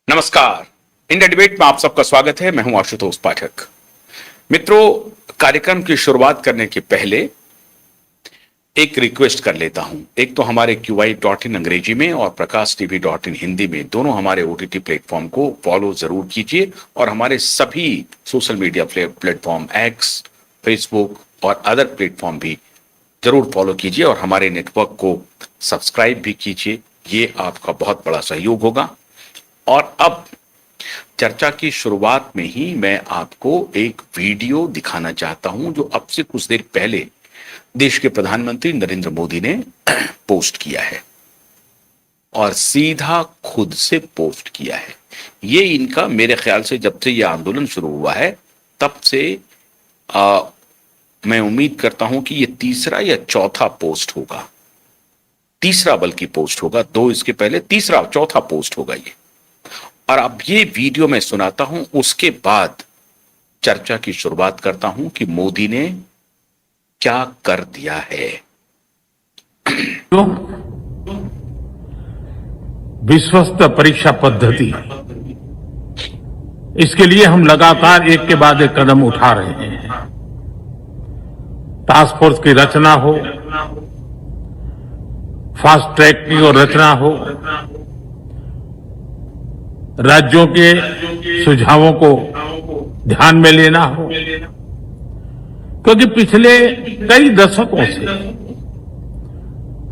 नमस्कार। India debate में आप सबका स्वागत है। मैं हूं आशुतोष पाठक। मित्रों, कार्यक्रम की शुरुआत करने के पहले एक रिक्वेस्ट कर लेता हूं। एक तो हमारे QI.in अंग्रेजी में और प्रकाश.tv.in हिंदी में दोनों हमारे OTT प्लेटफॉर्म को फॉलो जरूर कीजिए और हमारे सभी social media platform x, Facebook और अदर प्लेटफॉर्म भी जरूर फॉलो कीजिए और हमारे नेटवर्क को सब्सक्राइब भी कीजिए। ये आपका बहुत बड़ा सहयोग होगा। और अब चर्चा की शुरुआत में ही मैं आपको एक वीडियो दिखाना चाहता हूं जो अब से कुछ देर पहले देश के प्रधानमंत्री नरेंद्र मोदी ने पोस्ट किया है और सीधा खुद से पोस्ट किया है। ये इनका मेरे ख्याल से जब से ये आंदोलन शुरू हुआ है तब से मैं उम्मीद करता हूं कि ये तीसरा या चौथा पोस्ट होगा। तीसरा बल्कि पोस्ट होगा, दो इसके पहले, तीसरा चौथा पोस्ट होगा ये। और अब ये वीडियो मैं सुनाता हूं, उसके बाद चर्चा की शुरुआत करता हूं कि मोदी ने क्या कर दिया है। विश्वस्त परीक्षा पद्धति, इसके लिए हम लगातार एक के बाद एक कदम उठा रहे हैं। टास्क फोर्स की रचना हो, फास्ट ट्रैक की और रचना हो, राज्यों के सुझावों को ध्यान में लेना हो, क्योंकि पिछले कई दशकों से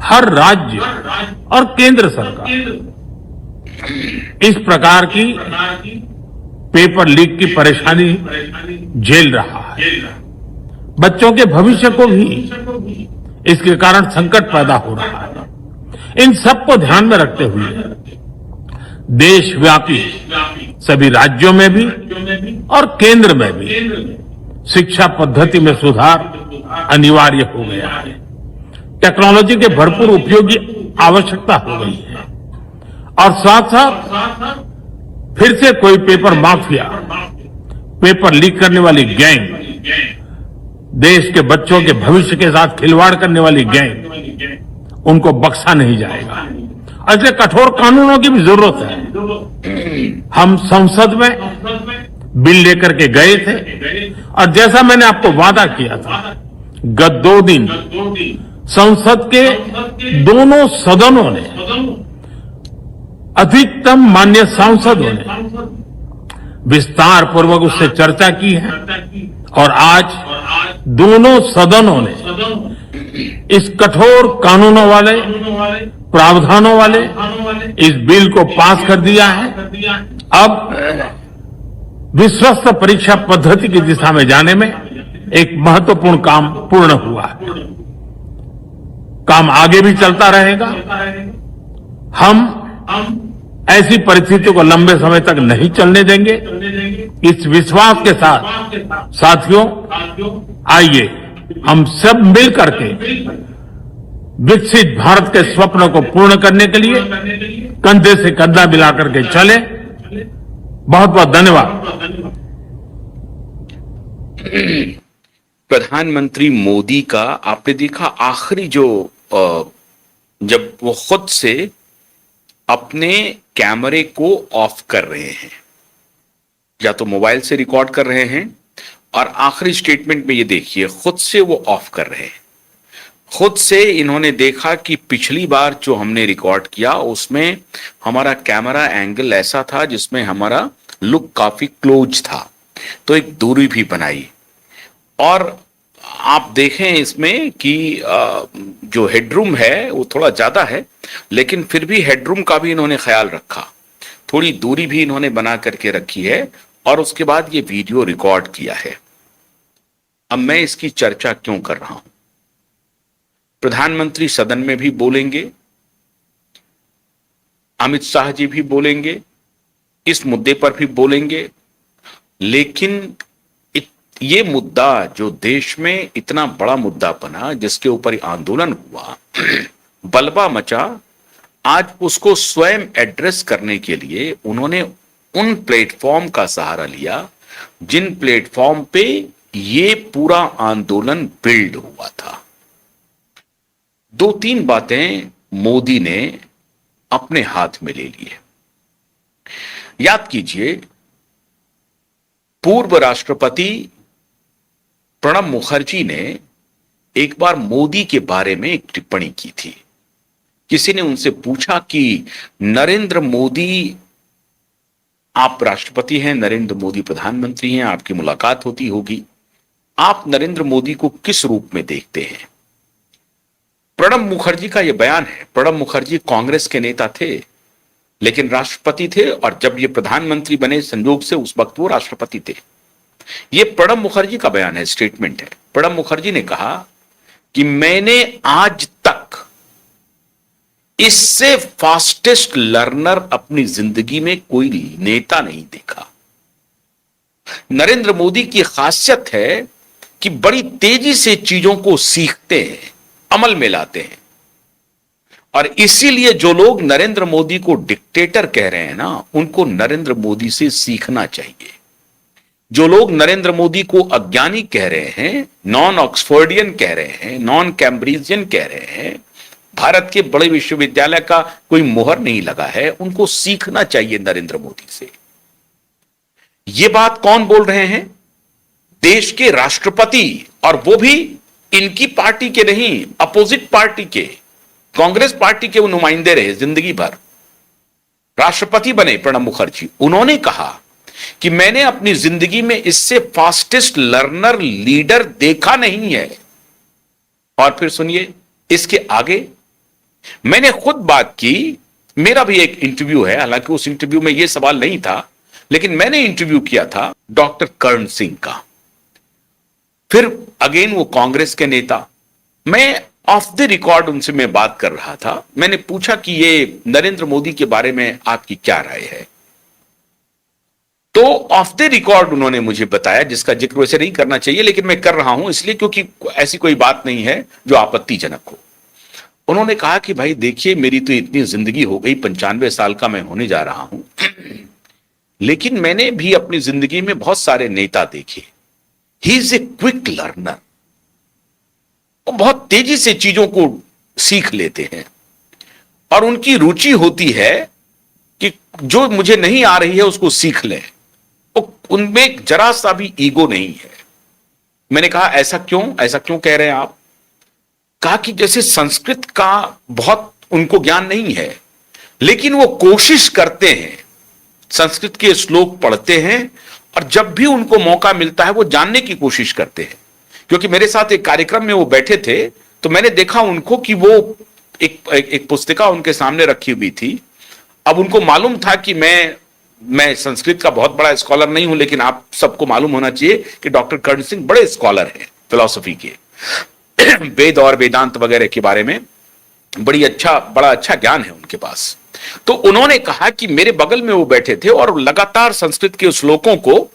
हर राज्य और केंद्र सरकार इस प्रकार की पेपर लीक की परेशानी झेल रहा है। बच्चों के भविष्य को भी इसके कारण संकट पैदा हो रहा है। इन सबको ध्यान में रखते हुए देशव्यापी सभी राज्यों में भी और केंद्र में भी शिक्षा पद्धति में सुधार अनिवार्य हो गया है। टेक्नोलॉजी के भरपूर उपयोग की आवश्यकता हो गई है और साथ साथ फिर से कोई पेपर माफिया, पेपर लीक करने वाली गैंग, देश के बच्चों के भविष्य के साथ खिलवाड़ करने वाली गैंग, उनको बख्शा नहीं जाएगा। इसलिए कठोर कानूनों की भी जरूरत है। हम संसद में बिल लेकर के गए थे और जैसा मैंने आपको वादा किया था, गत 2 दिन संसद के दोनों सदनों ने, अधिकतम माननीय सांसदों ने विस्तार पूर्वक उससे चर्चा की है और आज दोनों सदनों ने इस कठोर कानूनों वाले, प्रावधानों वाले इस बिल को पास कर दिया है। अब विश्वस्त परीक्षा पद्धति की दिशा में जाने में एक महत्वपूर्ण काम पूर्ण हुआ है। काम आगे भी चलता रहेगा। हम ऐसी परिस्थितियों को लंबे समय तक नहीं चलने देंगे। इस विश्वास के साथ साथियों, आइए हम सब मिल करके विकसित भारत के स्वप्न को पूर्ण करने के लिए कंधे से कंधा मिलाकर के चले। बहुत बहुत धन्यवाद। प्रधानमंत्री मोदी का आपने देखा आखिरी जो जब वो खुद से अपने कैमरे को ऑफ कर रहे हैं, या तो मोबाइल से रिकॉर्ड कर रहे हैं और आखिरी स्टेटमेंट में ये देखिए खुद से वो ऑफ कर रहे हैं। खुद से इन्होंने देखा कि पिछली बार जो हमने रिकॉर्ड किया उसमें हमारा कैमरा एंगल ऐसा था जिसमें हमारा लुक काफी क्लोज था, तो एक दूरी भी बनाई। और आप देखें इसमें कि जो हेडरूम है वो थोड़ा ज्यादा है, लेकिन फिर भी हेडरूम का भी इन्होंने ख्याल रखा, थोड़ी दूरी भी इन्होंने बना करके रखी है और उसके बाद ये वीडियो रिकॉर्ड किया है। अब मैं इसकी चर्चा क्यों कर रहा हूं? प्रधानमंत्री सदन में भी बोलेंगे, अमित शाह जी भी बोलेंगे, इस मुद्दे पर भी बोलेंगे, लेकिन ये मुद्दा जो देश में इतना बड़ा मुद्दा बना, जिसके ऊपर आंदोलन हुआ, बलबा मचा, आज उसको स्वयं एड्रेस करने के लिए उन्होंने उन प्लेटफॉर्म का सहारा लिया जिन प्लेटफॉर्म पे ये पूरा आंदोलन बिल्ड हुआ था। 2-3 बातें मोदी ने अपने हाथ में ले ली है। याद कीजिए, पूर्व राष्ट्रपति प्रणब मुखर्जी ने एक बार मोदी के बारे में एक टिप्पणी की थी। किसी ने उनसे पूछा कि नरेंद्र मोदी, आप राष्ट्रपति हैं, नरेंद्र मोदी प्रधानमंत्री हैं, आपकी मुलाकात होती होगी, आप नरेंद्र मोदी को किस रूप में देखते हैं? प्रणब मुखर्जी का यह बयान है। प्रणब मुखर्जी कांग्रेस के नेता थे, लेकिन राष्ट्रपति थे, और जब ये प्रधानमंत्री बने संयोग से उस वक्त वो राष्ट्रपति थे। यह प्रणब मुखर्जी का बयान है, स्टेटमेंट है। प्रणब मुखर्जी ने कहा कि मैंने आज तक इससे फास्टेस्ट लर्नर अपनी जिंदगी में कोई नेता नहीं देखा। नरेंद्र मोदी की खासियत है कि बड़ी तेजी से चीजों को सीखते हैं, अमल में लाते हैं, और इसीलिए जो लोग नरेंद्र मोदी को डिक्टेटर कह रहे हैं ना, उनको नरेंद्र मोदी से सीखना चाहिए। जो लोग नरेंद्र मोदी को अज्ञानी कह रहे हैं, नॉन ऑक्सफोर्डियन कह रहे हैं, नॉन कैम्ब्रिजियन कह रहे हैं, भारत के बड़े विश्वविद्यालय का कोई मोहर नहीं लगा है, उनको सीखना चाहिए नरेंद्र मोदी से। यह बात कौन बोल रहे हैं? देश के राष्ट्रपति, और वो भी इनकी पार्टी के नहीं, अपोजिट पार्टी के, कांग्रेस पार्टी के वो नुमाइंदे रहे जिंदगी भर। राष्ट्रपति बने प्रणब मुखर्जी। उन्होंने कहा कि मैंने अपनी जिंदगी में इससे फास्टेस्ट लर्नर लीडर देखा नहीं है। और फिर सुनिए इसके आगे, मैंने खुद बात की, मेरा भी एक इंटरव्यू है, हालांकि उस इंटरव्यू में यह सवाल नहीं था, लेकिन मैंने इंटरव्यू किया था डॉक्टर कर्ण सिंह का। फिर अगेन वो कांग्रेस के नेता, मैं ऑफ द रिकॉर्ड उनसे मैं बात कर रहा था। मैंने पूछा कि ये नरेंद्र मोदी के बारे में आपकी क्या राय है? तो ऑफ द रिकॉर्ड उन्होंने मुझे बताया, जिसका जिक्र वैसे नहीं करना चाहिए लेकिन मैं कर रहा हूं इसलिए क्योंकि ऐसी कोई बात नहीं है जो आपत्तिजनक हो। उन्होंने कहा कि भाई देखिए, मेरी तो इतनी जिंदगी हो गई, 95 साल का मैं होने जा रहा हूं, लेकिन मैंने भी अपनी जिंदगी में बहुत सारे नेता देखे। He is a quick learner, वो बहुत तेजी से चीजों को सीख लेते हैं, और उनकी रुचि होती है कि जो मुझे नहीं आ रही है उसको सीख लें। उनमें जरा सा भी ईगो नहीं है। मैंने कहा ऐसा क्यों कह रहे हैं आप? कहा कि जैसे संस्कृत का बहुत उनको ज्ञान नहीं है, लेकिन वो कोशिश करते हैं, संस्कृत के श्लोक पढ़ते हैं, और जब भी उनको मौका मिलता है वो जानने की कोशिश करते हैं। क्योंकि मेरे साथ एक कार्यक्रम में वो बैठे थे, तो मैंने देखा उनको कि वो एक पुस्तिका उनके सामने रखी हुई थी। अब उनको मालूम था कि मैं संस्कृत का बहुत बड़ा स्कॉलर नहीं हूं, लेकिन आप सबको मालूम होना चाहिए कि डॉक्टर कर्ण सिंह बड़े स्कॉलर हैं फिलॉसफी के, वेद और वेदांत वगैरह के बारे में बड़ा अच्छा ज्ञान है उनके पास। तो उन्होंने कहा कि मेरे बगल में वो बैठे थे और लगातार संस्कृत के श्लोकों को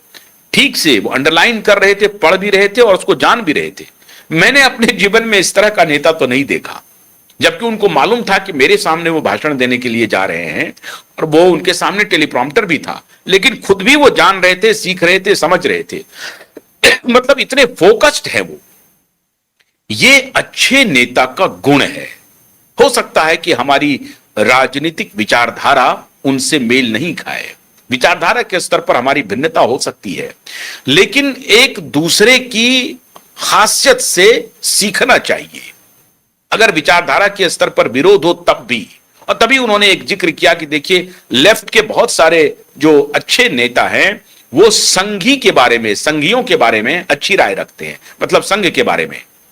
ठीक से वो अंडरलाइन कर रहे थे, पढ़ भी रहे थे और उसको जान भी रहे थे। मैंने अपने जीवन में इस तरह का नेता तो नहीं देखा, जबकि उनको मालूम था कि मेरे सामने वो भाषण देने के लिए जा रहे हैं, और वो उनके सामने टेलीप्रॉम्प्टर भी था, लेकिन खुद भी वो जान रहे थे, सीख रहे थे, समझ रहे थे। मतलब इतने फोकस्ड है वो। ये अच्छे नेता का गुण है। हो सकता है कि हमारी राजनीतिक विचारधारा उनसे मेल नहीं खाए, विचारधारा के स्तर पर हमारी भिन्नता हो सकती है, लेकिन एक दूसरे की खासियत से सीखना चाहिए। अगर विचारधारा के स्तर पर विरोध हो तब भी, और तभी उन्होंने एक जिक्र किया कि देखिए लेफ्ट के बहुत सारे जो अच्छे नेता हैं वो संघी के बारे में, संघियों के बारे में अच्छी राय रखते हैं, मतलब संघ के बारे में।